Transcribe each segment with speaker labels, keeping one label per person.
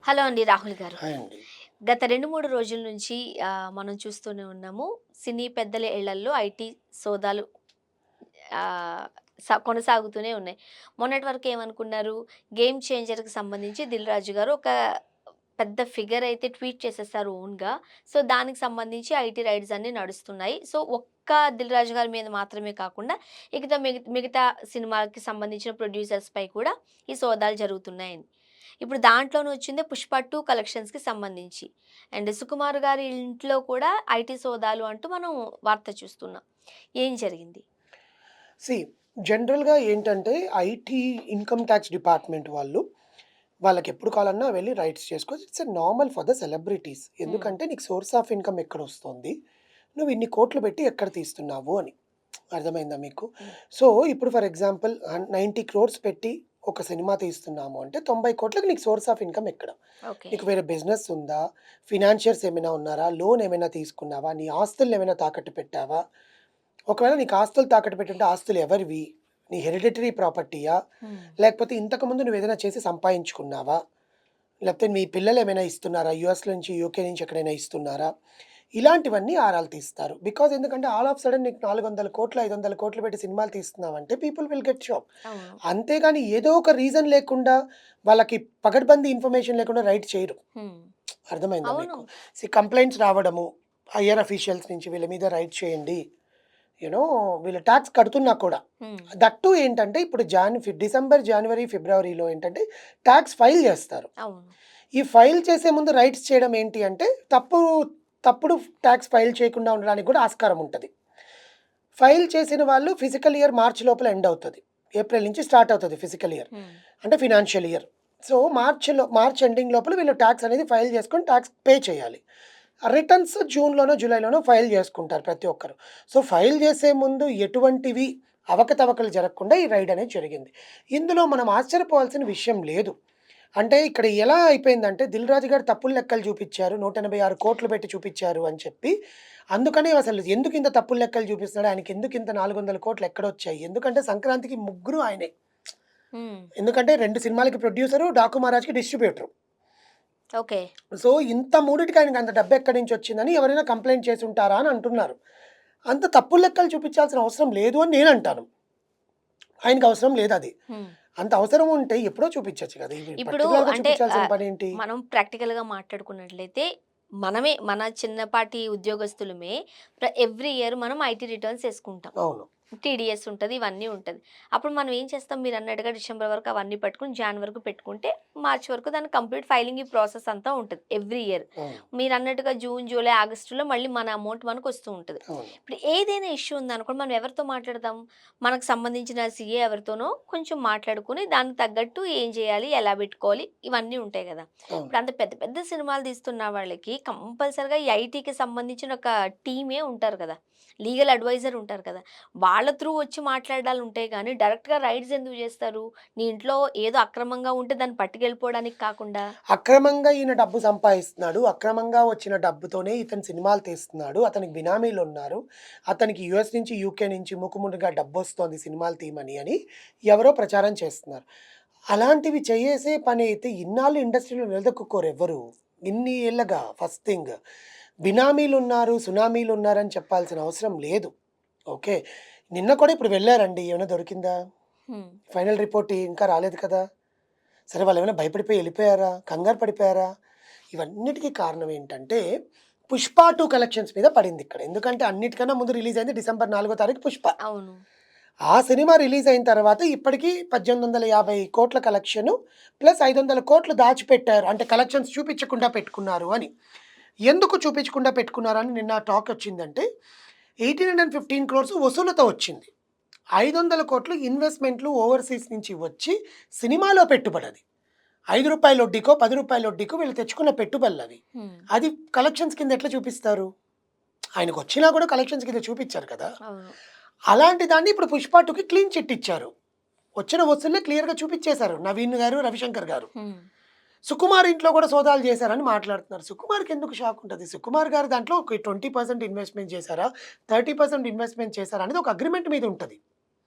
Speaker 1: Hello అండి రాహుల్ గారు.
Speaker 2: Hi అండి.
Speaker 1: గత 2, 3 రోజుల నుంచి మనం చూస్తూనే ఉన్నాము. సినీ పెద్దల ఇళ్లల్లో ఐటీ సోదాలు ఆహ్, కొనసాగుతూనే ఉన్నాయి. మొన్నటి వరకు ఏమనుకున్నారు, 'గేమ్ చేంజర్'కి సంబంధించి 'దిల్ రాజు' గారు ఒక పెద్ద ఫిగర్ అయితే ట్వీట్ చేసేసారు ఓన్‌గా. సో, దానికి సంబంధించి ఐటీ రైడ్స్ అన్నీ నడుస్తున్నాయి. సో, ఒక్క 'దిల్ రాజు' గారి మీద మాత్రమే కాకుండా మిగతా సినిమాకి సంబంధించిన ప్రొడ్యూసర్స్‌పై కూడా ఈ సోదాలు జరుగుతున్నాయని. ఇప్పుడు దాంట్లోనే వచ్చిందే 'పుష్ప 2' కలెక్షన్స్‌కి సంబంధించి. అండ్ 'సుకుమార్' గారి ఇంట్లో కూడా ఐటీ సోదాలు అంటూ మనం వార్త చూస్తున్నాం. ఏం జరిగింది?
Speaker 2: సీ జనరల్‌గా ఏంటంటే ఐటీ ఇన్‌కమ్ టాక్స్ డిపార్ట్‌మెంట్ వాళ్ళు వాళ్ళకెప్పుడు కావాలన్నా వెళ్లి రైట్స్ చేసుకోవచ్చు. It's a normal for the celebrities.
Speaker 1: హ్మ్.
Speaker 2: ఎందుకంటే నీకు సోర్స్ ఆఫ్ ఇన్‌కమ్ ఎక్కడొస్తుంది? నువ్వు ఇన్ని కోట్లు పెట్టి ఎక్కడ తీస్తున్నావు అని. అర్థమైందా మీకు?
Speaker 1: హ్మ్.
Speaker 2: సో, ఇప్పుడు ఫర్ ఎగ్జాంపుల్ 90,00,00,000 పెట్టి ఒక సినిమా తీస్తున్నాము అంటే 90,00,00,000కి నీకు సోర్స్ ఆఫ్ ఇన్‌కమ్ ఎక్కడ?
Speaker 1: ఓకే.
Speaker 2: నీకు వేరే బిజినెస్ ఉందా? ఫినాన్షియర్స్ ఏమైనా ఉన్నారా? లోన్ ఏమైనా తీసుకున్నావా? నీ ఆస్తుల్నేమైనా తాకట్టు పెట్టావా? ఒకవేళ నీకు ఆస్తులు తాకట్టు పెట్టుంటే ఆస్తులు ఎవరివి? నీ హెరిడిటరీ ప్రాపర్టీయా?
Speaker 1: హ్మ్.
Speaker 2: లేకపోతే ఇంతకుముందు నువ్వేదైనా చేసి సంపాదించుకున్నావా? లేకపోతే మీ పిల్లలేమైనా ఇస్తున్నారా? యూఎస్ నుంచి, యూకే నుంచి ఎక్కడైనా ఇస్తున్నారా? ఇలాంటివన్నీ ఆరాలు తీస్తారు. బికాజ్ ఎందుకంటే ఆల్ ఆఫ్ సడెన్ నీకు 400,00,00,000, 500,00,00,000 పెట్టి సినిమాలు తీస్తున్నావంటే పీపుల్ విల్ గెట్ షాక్.
Speaker 1: అవును.
Speaker 2: అంతేగాని ఏదో ఒక రీజన్ లేకుండా వాళ్ళకి పకడ్బందీ ఇన్ఫర్మేషన్ లేకుండా రైడ్ చేయరు.
Speaker 1: హ్మ్.
Speaker 2: అర్థమైందా
Speaker 1: అవును.
Speaker 2: మీకు? కంప్లెయింట్స్ రావడము, హైయర్ అఫీషియల్స్ నుంచి వీళ్ళ మీద రైడ్ చేయండి. వీళ్ళు టాక్స్ కడుతున్నా కూడా.
Speaker 1: హ్మ్.
Speaker 2: దట్ టూ ఏంటంటే ఇప్పుడు డిసెంబర్, జనవరి, ఫిబ్రవరిలో ఏంటంటే టాక్స్ ఫైల్ జేస్తారు.
Speaker 1: అవును.
Speaker 2: ఈ ఫైల్ చేసే ముందు రైట్స్ చేయడం ఏంటి అంటే తప్పుడు టాక్స్ ఫైల్ చేయకుండా ఉండడానికి కూడా ఆస్కారం ఉంటది. ఫైల్ చేసిన వాళ్ళు ఫిజికల్ ఇయర్ మార్చ్ లోపల ఎండ్ అవుతది. ఏప్రిల్ నుంచి స్టార్ట్ అవుతది ఫిజికల్ ఇయర్.
Speaker 1: హ్మ్.
Speaker 2: అంటే financial year. So, March ending లోపల వీళ్ళు టాక్స్ అనేది ఫైల్ చేసుకొని టాక్స్ పే చేయాలి. రిటర్న్స్ జూన్‌లోనో, జూలైలోనో ఫైల్ చేసుకుంటారు ప్రతి ఒక్కరు. సో, ఫైల్ చేసే ముందు ఎటువంటివి అవకతవకలు జరగకుండా ఈ రైడ్ అనేది జరిగింది. ఇందులో మనం ఆశ్చర్యపోవాల్సిన విషయం లేదు. అంటే ఇక్కడ ఎలా అయిపోయిందంటే 'దిల్ రాజు' గారు తప్పుడు లెక్కలు చూపిచ్చారు. 186,00,00,000 పెట్టి చూపిచ్చారు అని చెప్పి, అందుకనే అసలు ఎందుకింత తప్పుడు లెక్కలు చూపిస్తున్నాడు? ఆయనకెందుకింత 400,00,00,000 ఎక్కడొచ్చాయి? ఎందుకంటే సంక్రాంతికి ముగ్గురు ఆయనే.
Speaker 1: హ్మ్.
Speaker 2: ఎందుకంటే 2 సినిమాలకి ప్రొడ్యూసరు, 'డాకు మహారాజ్‌కి' డిస్ట్రిబ్యూటరు.
Speaker 1: ఓకే.
Speaker 2: సో, ఇంత మూడిటికి ఆయనకంత డబ్బెక్కడి నుంచొచ్చిందని ఎవరైనా కంప్లెయింట్ చేసుంటారా అని అంటున్నారు. అంత తప్పుడు లెక్కలు చూపిచ్చాల్సిన అవసరం లేదు అని నేనంటాను. ఆయనకవసరం లేదది.
Speaker 1: హ్మ్.
Speaker 2: అంత అవసరం ఉంటే ఎప్పుడో చూపిచ్చొచ్చు కదా! ఇవి
Speaker 1: ఇప్పుడు
Speaker 2: పర్టిక్యులర్‌గా
Speaker 1: అంటే
Speaker 2: చూపిచ్చాల్సిన పనేంటి?
Speaker 1: మనం ప్రాక్టికల్‌గా మాట్లాడుకున్నట్లయితే మన చిన్నపాటి ఉద్యోగస్తులమే ఎవ్రీ ఇయర్ మనం ఐటీ రిటర్న్స్ యేసుకుంటాం.
Speaker 2: అవును.
Speaker 1: టీడీఎస్ ఉంటది. ఇవన్నీ ఉంటది. అప్పుడు మనం ఏం చేస్తాం మీరన్నట్టుగా డిసెంబర్ వరకు అవన్నీ పట్టుకొని జాన్ వరకు పెట్టుకుంటే మార్చ్ వరకు దాని కంప్లీట్ ఫైలింగ్ ఈ ప్రాసెస్ అంతా ఉంటది ఎవ్రీ ఇయర్.
Speaker 2: అవును.
Speaker 1: మీరన్నట్టుగా జూన్, జూలై, ఆగస్టులో మళ్ళీ మన అమౌంట్ మనకొస్తూ ఉంటది.
Speaker 2: అవును.
Speaker 1: ఇప్పుడు ఏదైనా ఇష్యూ ఉందనుకోండి మనం ఎవరితో మాట్లాడతాం? మనకు సంబంధించిన సీఏ ఎవరితోనో కొంచెం మాట్లాడుకొని దానికి తగ్గట్టు ఏం చేయాలి? ఎలా పెట్టుకోవాలి? ఇవన్నీ ఉంటాయి గదా!
Speaker 2: అవును.
Speaker 1: ఇప్పుడు అంత పెద్ద పెద్ద సినిమాలు తీస్తున్న వాళ్ళకి కంపల్సరీగా ఈ ఐటీకి సంబంధించిన ఒక టీమే ఉంటారు కదా! లీగల్ అడ్వైజర్ ఉంటారు కదా! వాళ్ళ త్రూ వచ్చి మాట్లాడాలు ఉంటాయి గానీ, డైరెక్ట్‌గా రైడ్స్ ఎందుకు జేస్తారు? నీ ఇంట్లో ఏదో అక్రమంగా ఉంటే దాన్ని పట్టుకెళ్ళిపోవడానికి కాకుండా.
Speaker 2: అక్రమంగా ఈయన డబ్బు సంపాదిస్తున్నాడు. అక్రమంగా వచ్చిన డబ్బుతోనే ఇతను సినిమాలు తీస్తున్నాడు. అతనికి బినామీలున్నారు. అతనికి యూఎస్ నుంచి, యూకే నుంచి మూకుమ్మడిగా డబ్బొస్తోంది సినిమాలు తీయమని అని ఎవరో ప్రచారం చేస్తున్నారు. అలాంటివి చేసే పనైతే ఇన్నాళ్ళు ఇండస్ట్రీలో నిలదొక్కుకోరెవ్వరు. ఇన్ని ఏళ్లగా ఫస్ట్ థింగ్. బినామీలున్నారు, సునామీలున్నారని చెప్పాల్సిన అవసరం లేదు. ఓకే. నిన్న కూడా ఇప్పుడు వెళ్లారండి. ఏమైనా దొరికిందా?
Speaker 1: హ్మ్.
Speaker 2: ఫైనల్ రిపోర్ట్ ఇంకా రాలేదు కదా! సరే వాళ్ళేమైనా భయపడిపోయి ఎళ్ళిపోయారా? కంగారు పడిపోయారా? ఇవన్నిటికి కారణం ఏంటంటే, 'పుష్ప 2' కలెక్షన్స్ మీద పడిందిక్కడ. ఎందుకంటే అన్నిటికన్నా ముందు రిలీజ్ అయింది డిసెంబర్ 4 తారీఖు 'పుష్ప.'
Speaker 1: అవును.
Speaker 2: ఆ సినిమా రిలీజ్ అయిన తర్వాత ఇప్పటికి 1850,00,00,000 కలెక్షను ప్లస్ 500,00,00,000 దాచిపెట్టారు. అంటే కలెక్షన్స్ చూపించకుండా పెట్టుకున్నారు అని. ఎందుకు చూపించకుండా పెట్టుకున్నారని నిన్న టాక్ వచ్చిందంటే 1,815,00,00,000 వసూలుతో వచ్చింది. 500,00,00,000 ఇన్వెస్ట్‌మెంట్‌లు ఓవర్‌సీస్ నుంచి వచ్చి సినిమాలో పెట్టుబడది. రూ. 5 వడ్డీకో, రూ. 10 వడ్డీకో వీళ్ళు తెచ్చుకున్న పెట్టుబడులవి.
Speaker 1: హ్మ్.
Speaker 2: అది కలెక్షన్స్ కింద ఎట్లా చూపిస్తారు? ఆయనకొచ్చినా కూడా కలెక్షన్స్ కింద చూపిచ్చారు కదా!
Speaker 1: అవును.
Speaker 2: అలాంటి దాన్ని ఇప్పుడు 'పుష్ప 2'కి క్లీన్ చిట్ ఇచ్చారు. వచ్చిన వసూళ్ళే క్లియర్‌గా చూపిచ్చేశారు. నవీన్ గారు, రవిశంకర్ గారు.
Speaker 1: హ్మ్.
Speaker 2: సుకుమార్ ఇంట్లో కూడా సోదాలు చేశారని మాట్లాడుతున్నారు. సుకుమార్‌కెందుకు షాక్ ఉంటది? సుకుమార్ గారు దాంట్లో ఒక 20% ఇన్వెస్ట్‌మెంట్ చేశారా? 30% ఇన్వెస్ట్‌మెంట్ చేశారా? అనేది ఒక అగ్రీమెంట్ మీద ఉంటది.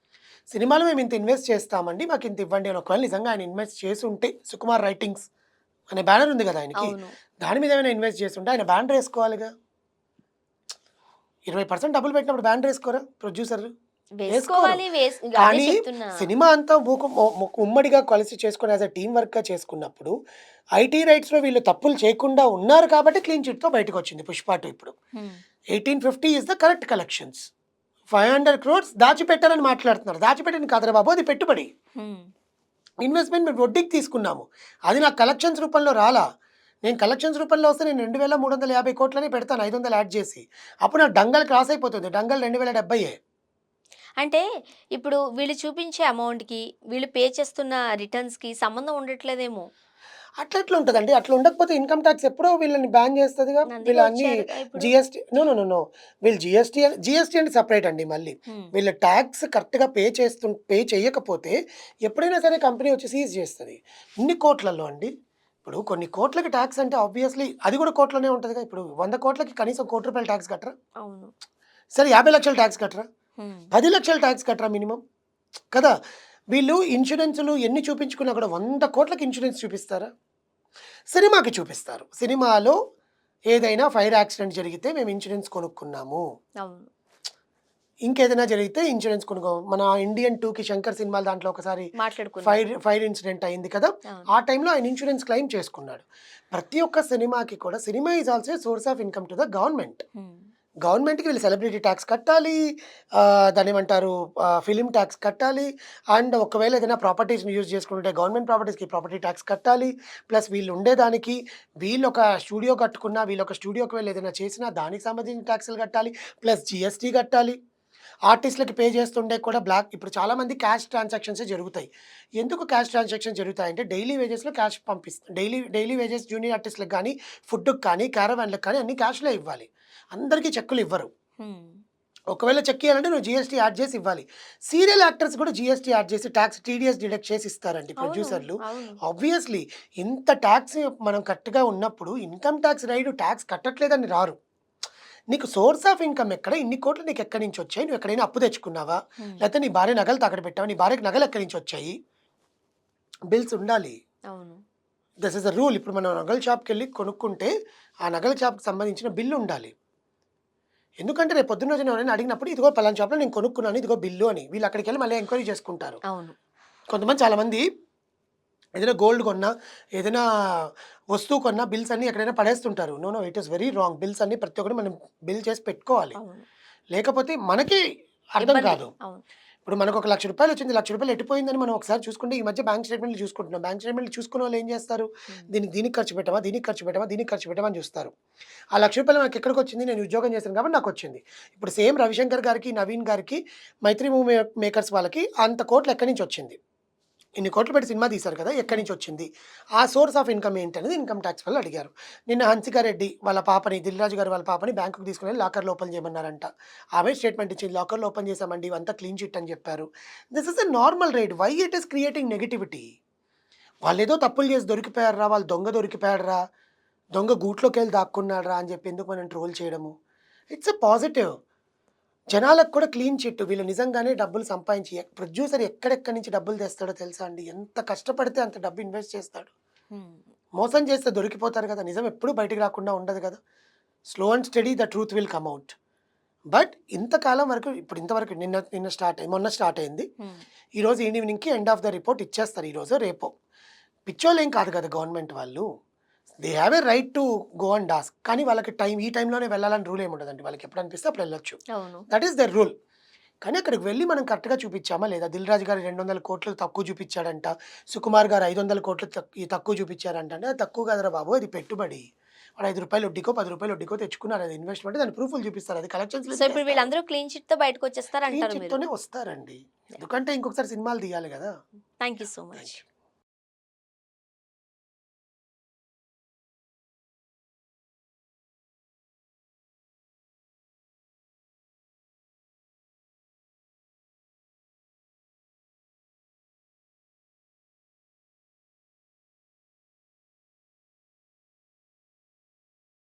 Speaker 2: సినిమాలో మేము ఇంత ఇన్వెస్ట్ చేస్తామండి. మాకింత ఇవ్వండి అని ఒకవేళ నిజంగా ఆయన ఇన్వెస్ట్ చేసుంటే సుకుమార్ రైటింగ్స్ అనే బ్యానర్ ఉంది కదా ఆయనకి.
Speaker 1: అవును.
Speaker 2: దాని మీద ఏమైనా ఇన్వెస్ట్ చేస్తుంటే ఆయన బ్యానర్ వేసుకోవాలిగా. 20% డబ్బులు పెట్టినప్పుడు బ్యానర్ వేసుకోరా ప్రొడ్యూసర్లు? వేసుకోరు.
Speaker 1: వేసుకోవాలి. అదే
Speaker 2: కానీ
Speaker 1: చెప్తున్నా.
Speaker 2: సినిమా అంతా ఉమ్మడిగా కలిసి చేసుకొని యాజ్ ఎ టీమ్ వర్క్‌గా చేసుకున్నప్పుడు ఐటీ రైట్స్‌లో వీళ్ళు తప్పులు చేయకుండా ఉన్నారు కాబట్టి క్లీన్ చిట్‌తో బయటకొచ్చింది 'పుష్ప 2' ఇప్పుడు.
Speaker 1: Hmm.
Speaker 2: 1850 is the correct collections. 500 crores దాచిపెట్టారని మాట్లాడుతున్నారు. దాచిపెట్టింది కాదురా బాబు, అది పెట్టుబడి.
Speaker 1: హ్మ్.
Speaker 2: ఇన్వెస్ట్‌మెంట్ మేము వడ్డీకి తీసుకున్నాము. అది నాకు కలెక్షన్స్ రూపంలో రాలా. నేను కలెక్షన్స్ రూపంలో వస్తే నేను 2350 కోట్లని పెడతాను 500 యాడ్ చేసి. అప్పుడు నాకు డంగల్ క్రాస్ అయిపోతుంది. డంగల్ 2070
Speaker 1: అంటే ఇప్పుడు వీళ్ళు చూపించే అమౌంట్‌కి, వీళ్ళు పే చేస్తున్న రిటర్న్స్‌కి సంబంధం ఉండట్లేదేమో!
Speaker 2: అట్లెట్లా ఉంటదండి? అట్లా ఉండకపోతే ఇన్‌కమ్ టాక్స్ ఎప్పుడో వీళ్ళని బ్యాన్ చేస్తదిగా.
Speaker 1: అందుకే
Speaker 2: వీళ్ళు అన్ని
Speaker 1: వచ్చారుగా ఇప్పుడు.
Speaker 2: GST no, no, no, no. వీళ్ళు జీఎస్టీ అంటే సెపరేట్ అండి మళ్ళీ.
Speaker 1: హ్మ్.
Speaker 2: వీళ్ళు టాక్స్ కరెక్ట్‌గా పే చేయకపోతే ఎప్పుడైనా సరే కంపెనీ వచ్చి సీజ్ చేస్తది. ఇన్ని కోట్లలో అండి. ఇప్పుడు కొన్ని కోట్లకి టాక్స్ అంటే ఆబ్వియస్‌లీ అది కూడా కోట్లోనే ఉంటదిగా. ఇప్పుడు 100 కోట్లకి కనీసం రూ. 1,00,00,000 టాక్స్ కట్టరా?
Speaker 1: అవును.
Speaker 2: సరే 50,00,000 టాక్స్ కట్టరా?
Speaker 1: హ్మ్.
Speaker 2: 10,00,000 టాక్స్ కట్టరా మినిమమ్? కదా! వీళ్ళు ఇన్స్యూరెన్స్‌లు ఎన్ని చూపించుకున్నా కూడా 100 కోట్లకి ఇన్స్యూరెన్స్ చూపిస్తారా? సినిమాకి చూపిస్తారు. సినిమాలో ఏదైనా ఫైర్ యాక్సిడెంట్ జరిగితే మేము ఇన్స్యూరెన్స్ కొనుక్కున్నాము.
Speaker 1: అవును.
Speaker 2: ఇంకేదైనా జరిగితే ఇన్స్యూరెన్స్ మన 'ఇండియన్ 2'కి 'శంకర్' సినిమాలు దాంట్లో ఒకసారి
Speaker 1: మాట్లాడుకున్నారు.
Speaker 2: ఫైర్ ఇన్సిడెంట్ అయింది కదా!
Speaker 1: అవును.
Speaker 2: ఆ టైంలో ఆయన ఇన్స్యూరెన్స్ క్లెయిమ్ చేసుకున్నాడు. ప్రతి ఒక్క సినిమాకి కూడా cinema is also a source of income to the government.
Speaker 1: హ్మ్.
Speaker 2: గవర్నమెంట్‌కి వీళ్ళు సెలబ్రిటీ టాక్స్ కట్టాలి. దాన్నేమంటారు ఫిల్మ్ టాక్స్ కట్టాలి. అండ్ ఒకవేళ ఏదైనా ప్రాపర్టీస్‌ని యూజ్ చేసుకుంటే గవర్నమెంట్ ప్రాపర్టీస్‌కి ప్రాపర్టీ టాక్స్ కట్టాలి. ప్లస్ వీళ్ళు ఉండేదానికి వీళ్ళొక స్టూడియో కట్టుకున్నా, వీళ్ళొక స్టూడియోకి వెళ్లి ఏదైనా చేసినా దానికి సంబంధించిన టాక్స్‌లు కట్టాలి. ప్లస్ జీఎస్టీ కట్టాలి. ఆర్టిస్ట్‌లకి పే చేస్తుండే కూడా ఇప్పుడు చాలామంది క్యాష్ ట్రాన్సాక్షన్సే జరుగుతాయి. ఎందుకు క్యాష్ ట్రాన్సాక్షన్స్ జరుగుతాయంటే డైలీ వేజెస్‌లో క్యాష్ డైలీ వేజెస్ జూనియర్ ఆర్టిస్ట్‌లకి గానీ, ఫుడ్‌కి కానీ, క్యారవాన్‌లకి కానీ అన్నీ క్యాష్‌లో ఇవ్వాలి. అందరికీ చెక్కులు ఇవ్వరు.
Speaker 1: హ్మ్.
Speaker 2: ఒకవేళ చెక్ ఇయ్యాలంటే నువ్వు జీఎస్టీ యాడ్ చేసి ఇవ్వాలి. సీరియల్ యాక్టర్స్ కూడా జీఎస్టీ యాడ్ చేసి టీడీఎస్ డిడక్ట్ చేసి ఇస్తారండి
Speaker 1: అవును.
Speaker 2: ప్రొడ్యూసర్లు.
Speaker 1: అవును.
Speaker 2: ఆబ్వియస్‌లీ ఇంత టాక్స్ మనం కరెక్ట్‌గా ఉన్నప్పుడు ఇన్‌కమ్ టాక్స్ రైడు టాక్స్ కట్టట్లేదని రారు. నీకు సోర్స్ ఆఫ్ ఇన్‌కమ్ ఎక్కడ? ఇన్ని కోట్లు నీకు ఎక్కడి నుంచి వచ్చాయి? నువ్వు ఎక్కడైనా అప్పు తెచ్చుకున్నావా?
Speaker 1: హ్మ్.
Speaker 2: లేకపోతే నీ భార్య నగలు తాకట్టు పెట్టావా? నీ భార్యకి నగలు ఎక్కడి నుంచి వచ్చాయి? బిల్స్ ఉండాలి.
Speaker 1: అవును.
Speaker 2: This is the rule. ఇప్పుడు మనం నగల షాప్‌కెళ్ళి కొనుక్కుంటే ఆ నగల షాప్‌కి సంబంధించిన బిల్ ఉండాలి. ఎందుకంటే రేపు పొద్దున్న రోజున ఎవరైనా అడిగినప్పుడు ఇదిగో పలానా షాప్‌లో నేను కొనుక్కున్నాను. ఇదిగో బిల్లు అని. వీళ్ళు అక్కడికెళ్ళి మళ్ళీ ఎంక్వైరీ చేసుకుంటారు.
Speaker 1: అవును.
Speaker 2: చాలామంది ఏదైనా గోల్డ్ కొన్నా, ఏదైనా వస్తువు కొన్నా బిల్స్ అన్నీ ఎక్కడైనా పడేస్తుంటారు. No, no, it is very wrong. Bills అన్నీ ప్రతి ఒక్కటి మనం బిల్ చేసి పెట్టుకోవాలి.
Speaker 1: అవును.
Speaker 2: లేకపోతే మనకి అర్థం
Speaker 1: ఇబ్బంది.
Speaker 2: కాదు.
Speaker 1: అవును.
Speaker 2: ఇప్పుడు మనకు ఒక రూ. 1,00,000 వచ్చింది. రూ. 1,00,000 ఎటుపోయిందని మనం ఒకసారి చూసుకుంటే ఈ మధ్య బ్యాంక్ స్టేట్మెంట్‌లు చూసుకుంటున్నాం. బ్యాంక్ స్టేట్మెంట్‌లు చూసుకున్నోళ్ళు ఏం చేస్తారు?
Speaker 1: హ్మ్.
Speaker 2: దీనికి ఖర్చు పెట్టామా? దీనికి ఖర్చు పెట్టామా? దీనికి ఖర్చు పెట్టామా? అని చూస్తారు. ఆ రూ. 1,00,000 నాకు ఎక్కడికొచ్చింది? నేను ఉద్యోగం చేశాను కాబట్టి నాకొచ్చింది. ఇప్పుడు సేమ్ రవిశంకర్ గారికి, నవీన్ గారికి, మైత్రి మూవీ మేకర్స్ వాళ్ళకి అంత కోట్లు ఎక్కడి నుంచి వచ్చింది? ఇన్ని కోట్లు పెట్టి సినిమా తీశారు కదా! ఎక్కడి
Speaker 1: హ్మ్.
Speaker 2: నుంచి వచ్చింది? ఆ సోర్స్ ఆఫ్ ఇన్‌కమ్ ఏంటనేది ఇన్‌కమ్ టాక్స్ వాళ్ళు అడిగారు. నిన్న హన్సిక రెడ్డి వాళ్ళ పాపని, దిల్ రాజు గారు వాళ్ళ పాపని బ్యాంకుకి తీసుకొని లాకర్‌లో ఓపెన్ చేయమన్నారంట. ఆమె స్టేట్మెంట్ ఇచ్చింది. లాకర్‌లో ఓపెన్ చేశామండి. ఇవంతా క్లీన్ చిట్ అని చెప్పారు. This is a normal raid. Why it is creating negativity? వాళ్ళేదో తప్పులు చేసి దొరికిపోయారురా! వాళ్ళు దొంగ దొరికిపోయాడురా! దొంగ గూట్లోకెళ్ళి దాక్కున్నాడురా! అని చెప్పి ఎందుకు మనం ట్రోల్ చేయడము? It's a positive. జనాలకు కూడా క్లీన్ చిట్. వీళ్ళు నిజంగానే డబ్బులు సంపాదించి ప్రొడ్యూసర్ ఎక్కడెక్కడి నుంచి డబ్బులు తెస్తాడో తెలుసా అండి? ఎంత కష్టపడితే అంత డబ్బు ఇన్వెస్ట్ చేస్తాడు.
Speaker 1: హ్మ్.
Speaker 2: మోసం చేస్తే దొరికిపోతారు కదా! నిజం ఎప్పుడూ బయటికి రాకుండా ఉండదు కదా! Slow and study the truth will come out. But ఇంతకాలం వరకు ఇప్పుడు ఇంతవరకు మొన్న స్టార్ట్ అయింది.
Speaker 1: హ్మ్.
Speaker 2: ఈరోజు ఈవినింగ్‌కి ఎండ్ ఆఫ్ ద రిపోర్ట్ ఇచ్చేస్తారు ఈరోజో, రేపో. పిచ్చోళ్ళేం కాదు కదా గవర్నమెంట్ వాళ్ళు. They have a right to go and ask. కానీ వాళ్ళకి ఈ టైంలోనే వెళ్ళాలని రూల్ ఏమి ఉండదండి. వాళ్ళకి ఎప్పుడు అనిపిస్తే అప్పుడు వెళ్ళొచ్చు.
Speaker 1: అవును.
Speaker 2: That is their rule. కానీ అక్కడికి వెళ్లి మనం కరెక్ట్‌గా చూపిచ్చామా లేదా? 'దిల్ రాజు' గారు 200,00,00,000 తక్కువ చూపిచ్చాడంట. 'సుకుమార్' గారు 500,00,00,000 తక్కువ చూపిచ్చారంట. అంటే అది తక్కువ కాదురా బాబు, అది పెట్టుబడి. వాడు రూ. 5 వడ్డీకో, రూ. 10 వడ్డీకో తెచ్చుకున్నాడు. అది ఇన్వెస్ట్‌మెంట్. దాని ప్రూఫ్‌లు చూపిస్తారు. అది కలెక్షన్స్‌లో
Speaker 1: సో, ఇప్పుడు
Speaker 2: ఎందుకేస్తారు?
Speaker 1: వీళ్ళందరూ క్లీన్ చిట్‌తో
Speaker 2: క్లీన్
Speaker 1: బయటకొచ్చేస్తారంటారు మీరు.
Speaker 2: చిట్‌తోనే వస్తారండి. ఎందుకంటే ఇంకొకసారి సినిమాలు తీయాలి గదా!
Speaker 1: Thank you so
Speaker 2: thank
Speaker 1: much.
Speaker 2: You.